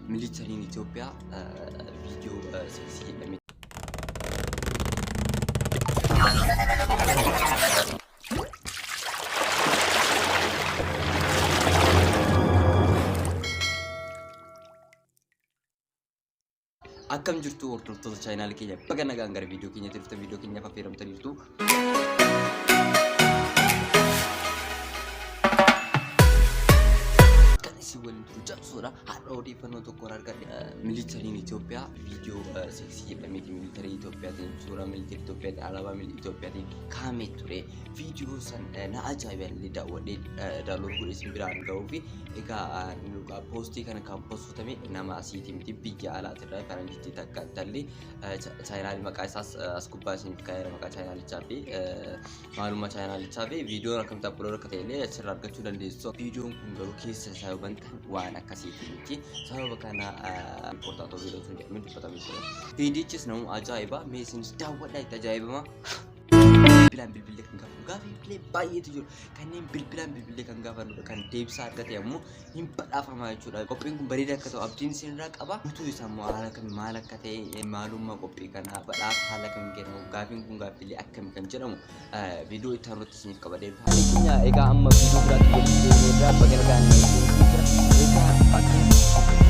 Militarin Ethiopia video seksi jedhamee akkam jirtu hordoftoota channel keenya baga nagaan gara video keenya tirfta video keenya fayyadamtaniirtu Sura haadha odeeffannoo tokko argadhe Militarin Ethiopia video seksi jedhamee Militarin Ethiopia sura Militarin Ethiopia alaabaa Militarin Ethiopia kaamee ture video san na ajaa'iballee daawwadhee download godhee isin biraan ga'uu fi egaa postii kana kan postotame nama asiitii miti biyya alaatirraa faranjiitti takka talli channel maqaa isaas as gubbaa isiniif kaa'eera maqaa channelichaa fi maalummaa channelichaa fi viidiyoon akkamitti upload akka ta'ellee achirraa argachuu dandeessu. Viidiyoon kun garuu keessa isaa yoo bantan waan akkasiiti sababa kana importanto video sun jedhamee dubbatamee jira. Viidiyichis namu ajaa'iba meesinis daawwadhaa itti ajaa'ibama. Bilbilaan bilbilee kan gaafannu gaafa bilbilee baay'eetu jiru kanneen bilbilaan bilbilee kan gaafannu kan deebisaa argate ammoo hin badhaafamaa jechuudha. Qophiin kun bareeda akka ta'u abdiin isinirraa qaba. Utuu isaa immoo haala kamiin maal akka ta'e maalummaa qophii kanaa badhaaf haala kamiin kennamu gaafiin kun gaaffilee akkamii kan jedhamu viidiyoo itti aanutti isiniif qabadee dhufa. Haalli keenya egaa amma viidiyoo biraatti waliin deemnee irraa baga nagaan jira. Egaa akka